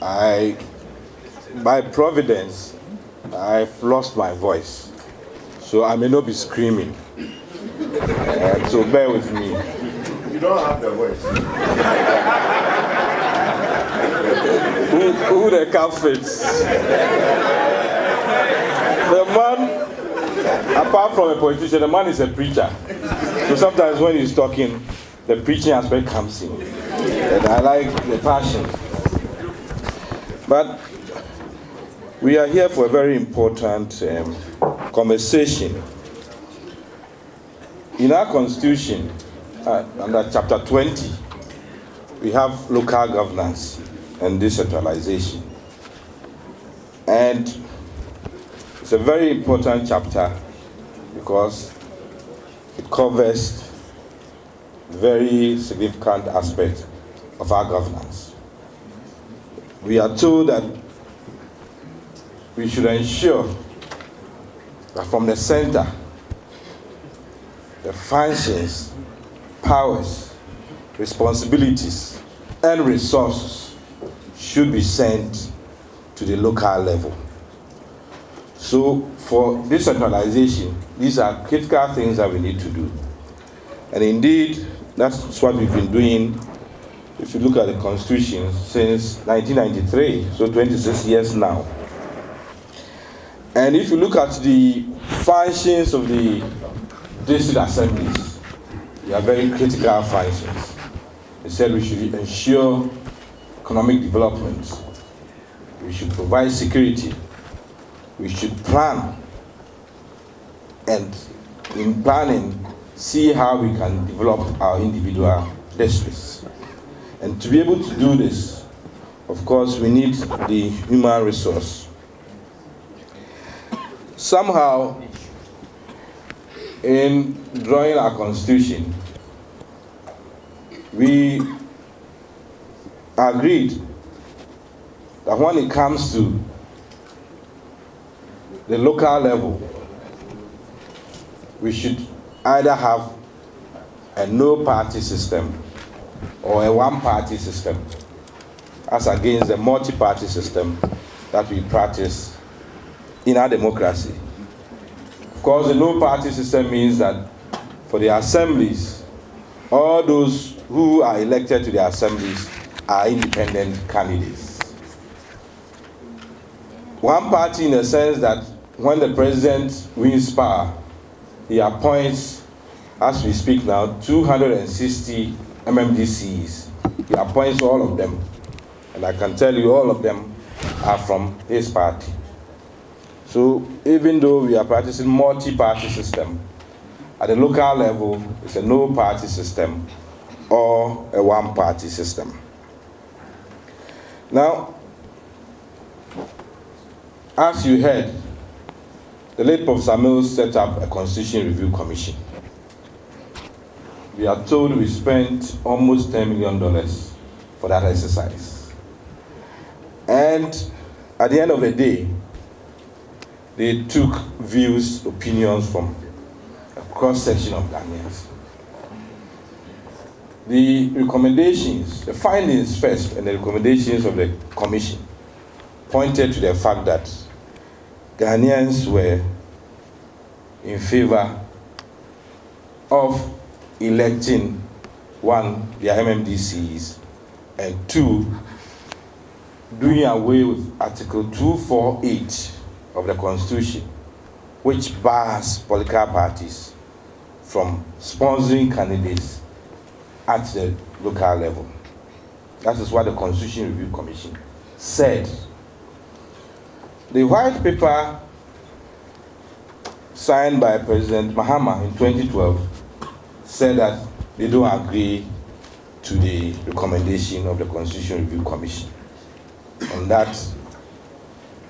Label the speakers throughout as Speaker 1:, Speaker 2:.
Speaker 1: by providence, I've lost my voice, so I may not be screaming. So bear with me.
Speaker 2: You don't have the voice.
Speaker 1: Who the cat fits? The man, apart from a politician, the man is a preacher. So sometimes when he's talking, the preaching aspect comes in. And I like the passion. But we are here for a very important conversation. In our constitution, under chapter 20, we have local governance and decentralization. And it's a very important chapter because it covers very significant aspects of our governance. We are told that we should ensure that from the center, the functions, powers, responsibilities, and resources should be sent to the local level. So for decentralization, these are critical things that we need to do. And indeed, that's what we've been doing. If you look at the Constitution since 1993, so 26 years now. And if you look at the functions of the district assemblies, they are very critical functions. They said we should ensure economic development. We should provide security. We should plan. And in planning, see how we can develop our individual districts. And to be able to do this, of course, we need the human resource. Somehow, in drawing our constitution, we agreed that when it comes to the local level, we should either have a no-party system or a one-party system, as against the multi-party system that we practice in our democracy. Of course, the no-party system means that for the assemblies, all those who are elected to the assemblies are independent candidates. One party in the sense that when the president wins power, he appoints, as we speak now, 260 MMDCs. He appoints all of them. And I can tell you all of them are from his party. So even though we are practicing multi-party system, at the local level, it's a no-party system or a one-party system. Now, as you heard, the late Professor Mills set up a Constitution Review Commission. We are told we spent almost $10 million for that exercise. And at the end of the day, they took views, opinions from a cross-section of Ghanaians. The recommendations, the findings first, and the recommendations of the commission pointed to the fact that Ghanaians were in favor of electing, one, their MMDCs, and two, doing away with Article 248 of the Constitution, which bars political parties from sponsoring candidates at the local level. That is what the Constitution Review Commission said. The white paper signed by President Mahama in 2012 said that they don't agree to the recommendation of the Constitution Review Commission. And that,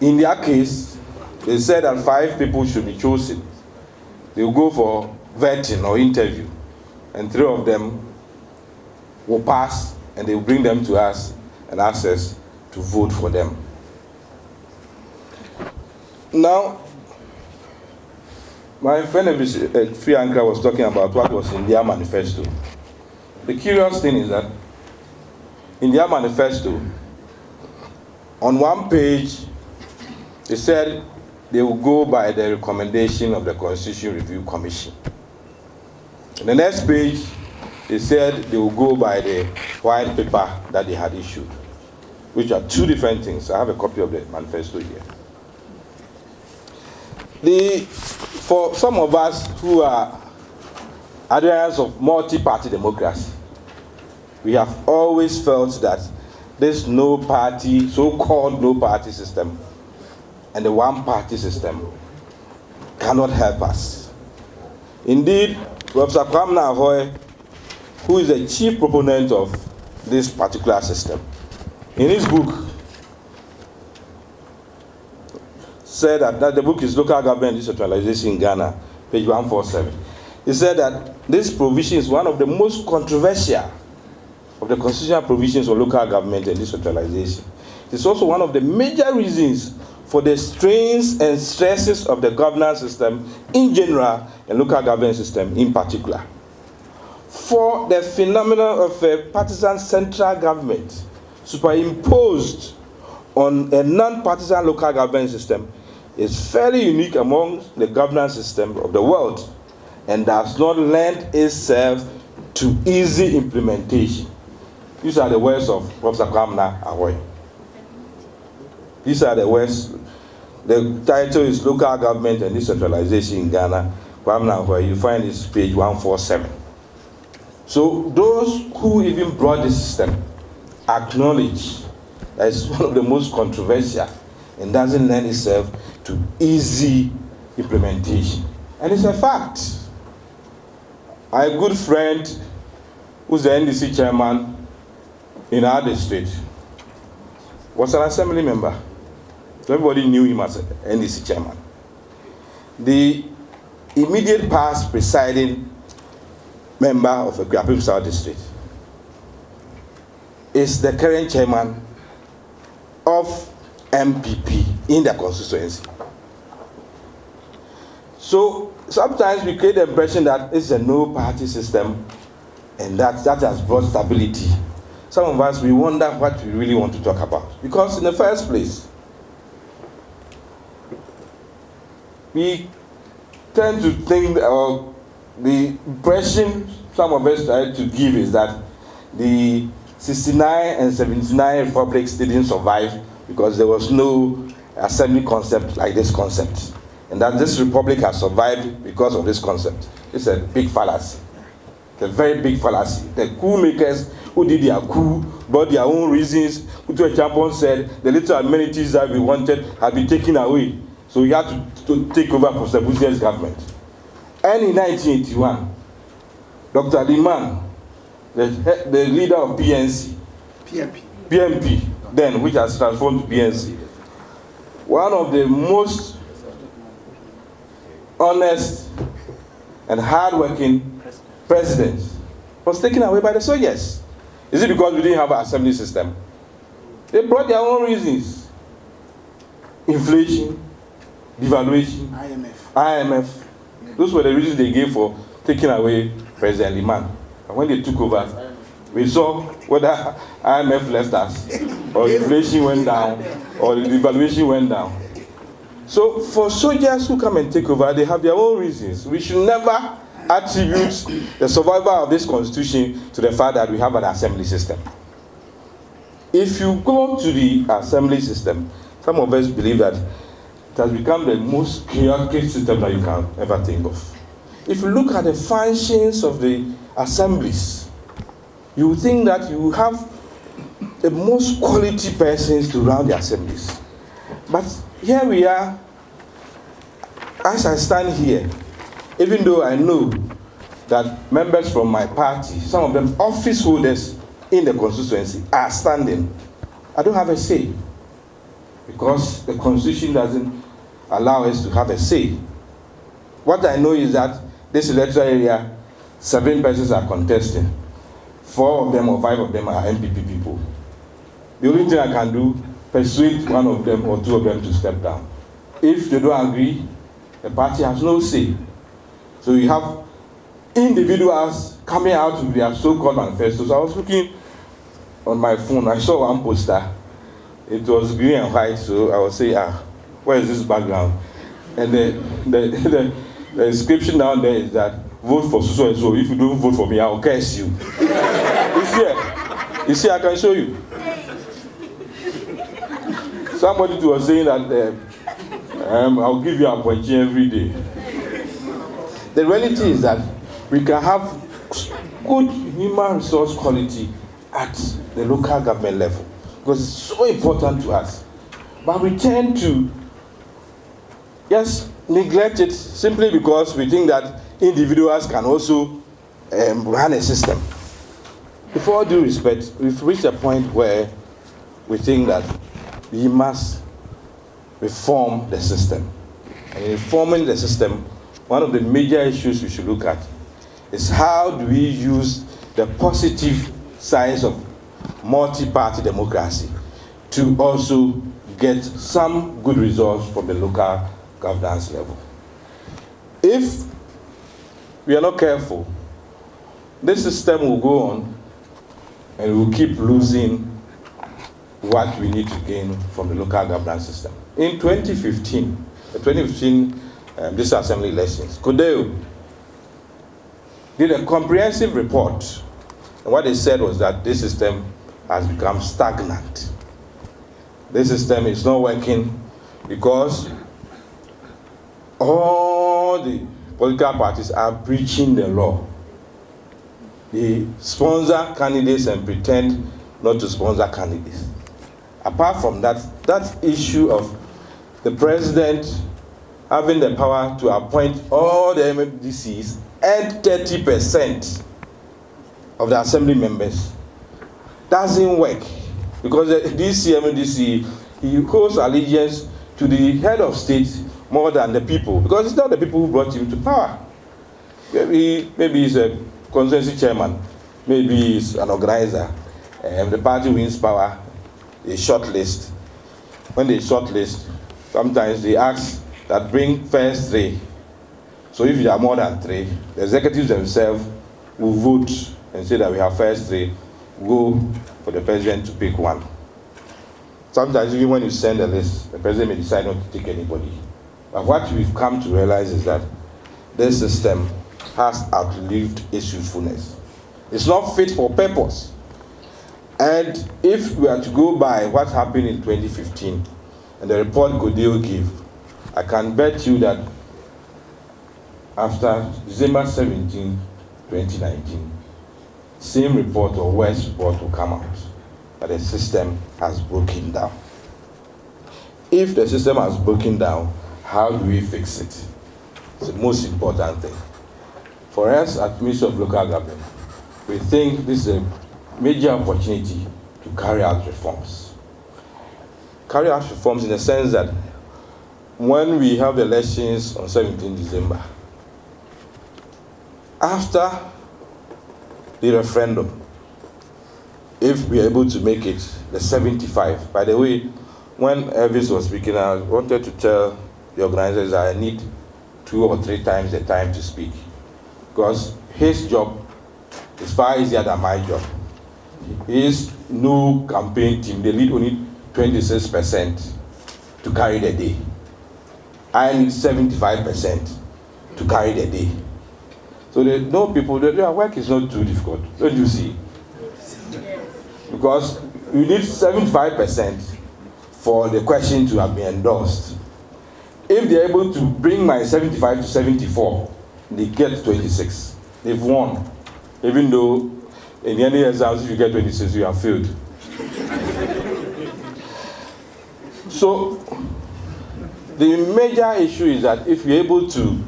Speaker 1: in their case, they said that 5 people should be chosen. They will go for vetting or interview, and 3 of them will pass, and they will bring them to us and ask us to vote for them. Now, my friend Fiankra was talking about what was in their manifesto. The curious thing is that in their manifesto, On one page, they said they will go by the recommendation of the Constitution Review Commission. On the next page, they said they will go by the white paper that they had issued, which are two different things. I have a copy of the manifesto here. For some of us who are adherents of multi-party democracy, we have always felt that this no-party, so-called no-party system and the one-party system cannot help us. Indeed, Professor Kwamna Ahoy, who is the chief proponent of this particular system, in his book, said that the book is Local Government Decentralization in Ghana, page 147. He said that this provision is one of the most controversial of the constitutional provisions of local government and decentralization. It is also one of the major reasons for the strains and stresses of the governance system in general and local government system in particular. For the phenomenon of a partisan central government superimposed on a non-partisan local government system is fairly unique among the governance system of the world and does not lend itself to easy implementation. These are the words of Professor Kwamna Ahoy. These are the words. The title is Local Government and Decentralization in Ghana, Kwamna Ahoy. You find this page 147. So those who even brought this system acknowledge that it's one of the most controversial and doesn't lend itself to easy implementation. And it's a fact. My good friend, who's the NDC chairman in our district, was an assembly member. Everybody knew him as an NDC chairman. The immediate past presiding member of the Graphic South District is the current chairman of MPP in the constituency. So sometimes we create the impression that it's a no-party system and that has brought stability. Some of us, we wonder what we really want to talk about. Because in the first place, we tend to think, or the impression some of us try to give is that the 69 and 79 republics didn't survive because there was no assembly concept like this concept. And that this republic has survived because of this concept. It's a big fallacy. It's a very big fallacy. The coup makers who did their coup brought their own reasons. Kutu Champon said the little amenities that we wanted had been taken away. So we had to take over for Buzi's government. And in 1981, Dr. Liman, the leader of PMP, then, which has transformed to PNC, one of the most honest and hard-working presidents, was taken away by the soldiers. Is it because we didn't have an assembly system? They brought their own reasons. Inflation, devaluation, IMF. Those were the reasons they gave for taking away President Liman. And when they took over, we saw whether IMF left us, or inflation went down, or the devaluation went down. So for soldiers who come and take over, they have their own reasons. We should never attribute the survival of this constitution to the fact that we have an assembly system. If you go to the assembly system, some of us believe that it has become the most chaotic system that you can ever think of. If you look at the functions of the assemblies, you think that you have the most quality persons to run the assemblies. But here we are, as I stand here, even though I know that members from my party, some of them office holders in the constituency, are standing, I don't have a say. Because the constitution doesn't allow us to have a say. What I know is that this electoral area, 7 persons are contesting. 4 of them or 5 of them are MPP people. The only thing I can do, persuade 1 of them or 2 of them to step down. If they don't agree, the party has no say. So you have individuals coming out with their so-called manifestos. I was looking on my phone, I saw one poster. it was green and white, so I would say, where is this background? And the inscription down there is that, vote for so and so. If you don't vote for me, I'll curse you. It's here. You see, I can show you. Somebody was saying that I'll give you a point every day. The reality is that we can have good human resource quality at the local government level because it's so important to us. But we tend to neglect it simply because we think that individuals can also run a system. With all due respect, we've reached a point where we think that we must reform the system. And in reforming the system, one of the major issues we should look at is how do we use the positive sides of multi-party democracy to also get some good results from the local governance level. If we are not careful, this system will go on and we'll keep losing what we need to gain from the local governance system. In 2015, this assembly elections, Kodeo did a comprehensive report, and what they said was that this system has become stagnant. This system is not working because all the political parties are breaching the law. They sponsor candidates and pretend not to sponsor candidates. Apart from that issue of the president having the power to appoint all the MDCs and 30% of the assembly members doesn't work because the MDC, he owes allegiance to the head of state more than the people because it's not the people who brought him to power. Maybe he's a constituency chairman, maybe he's an organizer, and the party wins power, they shortlist. When they shortlist, sometimes they ask that bring first three. So if there are more than three, the executives themselves will vote and say that we have first three, go for the president to pick one. Sometimes even when you send a list, the president may decide not to take anybody. But what we've come to realize is that this system has outlived its usefulness. It's not fit for purpose. And if we are to go by what happened in 2015 and the report Godeo gave, I can bet you that after December 17, 2019, same report or worse report will come out that the system has broken down. If the system has broken down, how do we fix it? It's the most important thing. For us at Ministry of Local Government, we think this is a major opportunity to carry out reforms. Carry out reforms in the sense that when we have the elections on 17 December, after the referendum, if we are able to make it the 75, by the way, when Elvis was speaking, I wanted to tell the organizers that I need 2 or 3 times the time to speak because his job is far easier than my job. His new campaign team, they lead only 26% to carry the day. I need 75% to carry the day. So they know people, their work is not too difficult, don't you see? Because you need 75% for the question to have been endorsed. If they're able to bring my 75 to 74, they get 26. They've won. Even though in the end exams, if you get 26, you have failed. So the major issue is that if you're able to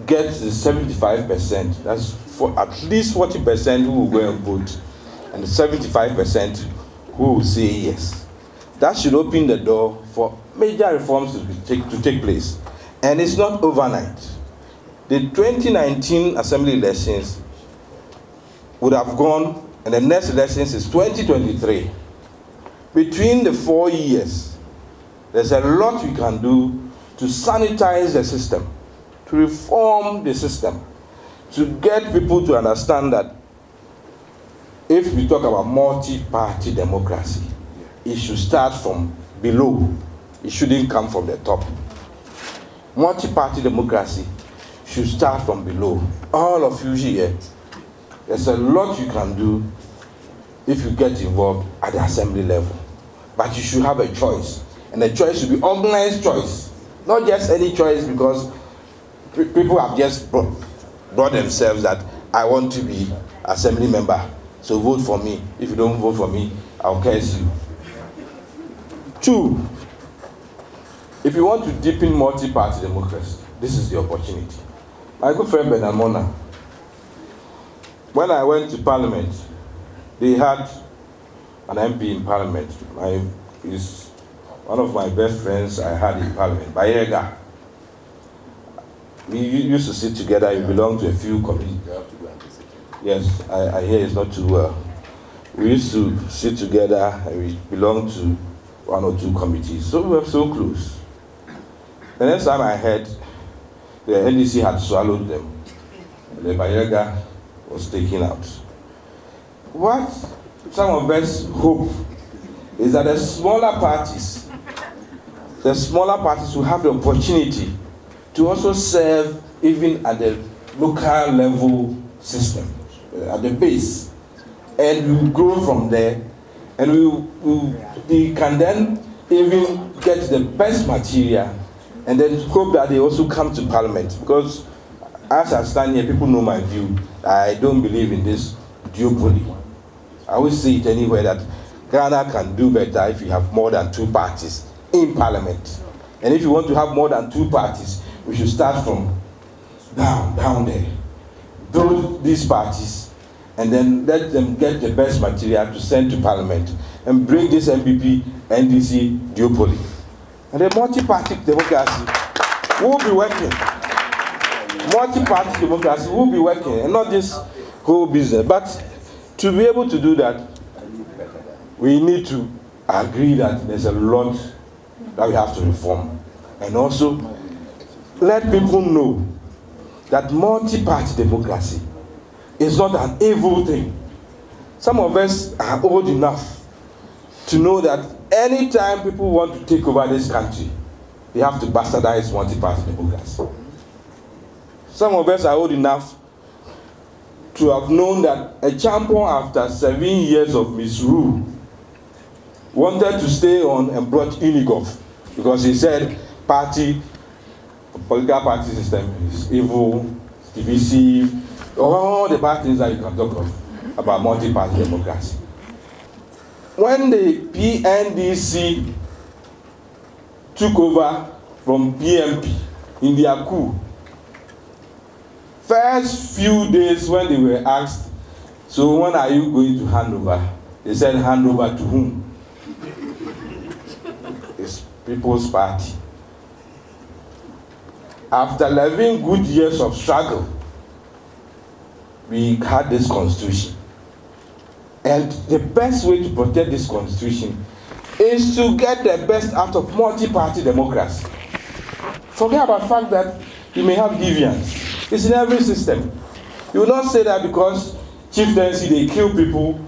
Speaker 1: get the 75%, that's for at least 40% who will go and vote, and the 75% who will say yes. That should open the door for major reforms to take place. And it's not overnight. The 2019 assembly elections would have gone, and the next elections is 2023. Between the 4 years, there's a lot we can do to sanitize the system, to reform the system, to get people to understand that if we talk about multi-party democracy, it should start from below. It shouldn't come from the top. Multi-party democracy should start from below. All of you here, there's a lot you can do if you get involved at the assembly level. But you should have a choice. And the choice should be organized choice. Not just any choice because people have just brought themselves that I want to be assembly member. So vote for me. If you don't vote for me, I'll curse you. 2, if you want to deepen multi-party democracy, this is the opportunity. My good friend Amoah, when I went to Parliament, they had an MP in Parliament. He's one of my best friends I had in Parliament, Bayega. We used to sit together. He belonged to a few committees. Yes, I hear it's not too well. We used to sit together and we belonged to 1 or 2 committees. So we were so close. The next time I heard the NDC had swallowed them, the Bayega was taken out. What some of us hope is that the smaller parties will have the opportunity to also serve even at the local level system, at the base. And we will grow from there, and we can then even get the best material, and then hope that they also come to Parliament. Because as I stand here, people know my view. I don't believe in this duopoly. I always say it anywhere that Ghana can do better if you have more than 2 parties in Parliament. And if you want to have more than 2 parties, we should start from down there. Build these parties and then let them get the best material to send to Parliament and bring this MPP, NDC duopoly. And the multi-party democracy will be working. Multi-party democracy will be working and not this whole business. But to be able to do that, we need to agree that there's a lot that we have to reform. And also, let people know that multi-party democracy is not an evil thing. Some of us are old enough to know that anytime people want to take over this country, they have to bastardize multi-party democracy. Some of us are old enough to have known that a champion, after 7 years of misrule, wanted to stay on and brought Unigov because he said political party system is evil, divisive, all the bad things that you can talk of about multi-party democracy. When the PNDC took over from PMP in their coup, first few days when they were asked, so when are you going to hand over? They said, hand over to whom? It's People's Party. After 11 good years of struggle, we had this constitution. And the best way to protect this constitution is to get the best out of multi-party democracy. Forget about the fact that you may have deviance. It's in every system. You will not say that because chieftaincy, they kill people,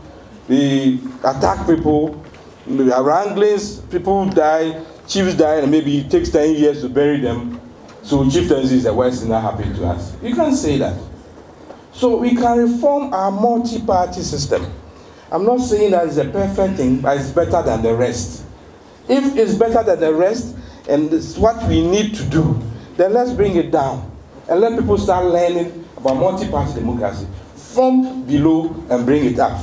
Speaker 1: they attack people, there are wranglings, people die, chiefs die, and maybe it takes 10 years to bury them. So chieftaincy is the worst thing that happened to us. You can't say that. So we can reform our multi-party system. I'm not saying that it's a perfect thing, but it's better than the rest. If it's better than the rest, and it's what we need to do, then let's bring it down. And let people start learning about multi-party democracy from below and bring it up.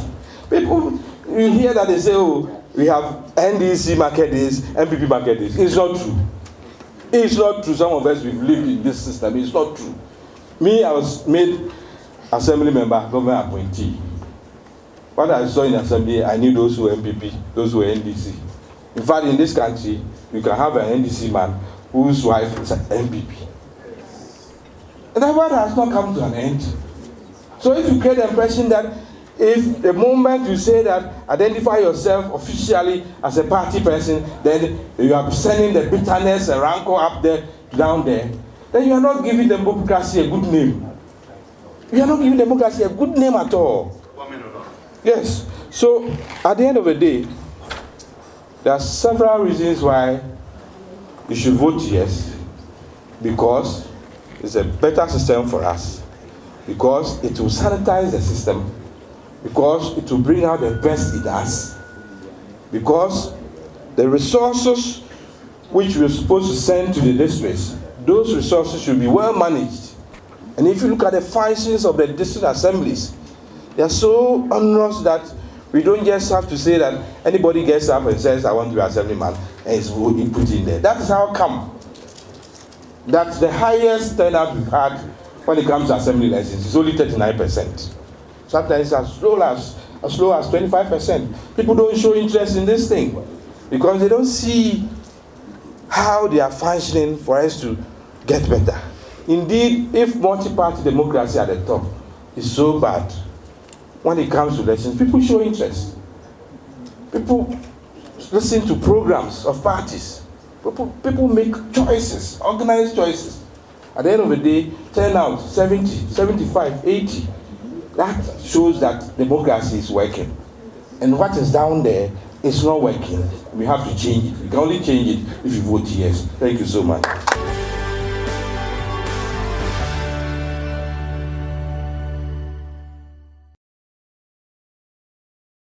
Speaker 1: People, you hear that they say, oh, we have NDC market days, MPP market days. It's not true. It's not true. Some of us, we've lived in this system. It's not true. Me, I was made assembly member, government appointee. What I saw in assembly, I knew those who were MPP, those who were NDC. In fact, in this country, you can have an NDC man whose wife is an MPP. And that one has not come to an end. So if you get the impression that if the moment you say that, identify yourself officially as a party person, then you are sending the bitterness and rancor up there, down there, then you are not giving democracy a good name. You are not giving democracy a good name at all. Yes. So at the end of the day, There are several reasons why you should vote yes. Because it's a better system for us. Because it will sanitize the system. Because it will bring out the best in us. Because the resources which we're supposed to send to the districts, those resources should be well managed. And if you look at the functions of the district assemblies, they are so onerous that we don't just have to say that anybody gets up and says, I want to be assemblyman, and is put in there. That is how come that the highest turnout we've had when it comes to assembly elections is only 39%. Sometimes as low as 25%. People don't show interest in this thing because they don't see how they are functioning for us to get better. Indeed, if multi-party democracy at the top is so bad, when it comes to elections, people show interest. People listen to programs of parties. People make choices, organized choices. At the end of the day, turnout 70, 75, 80. That shows that democracy is working. And what is down there is not working. We have to change it. We can only change it if you vote yes. Thank you so much.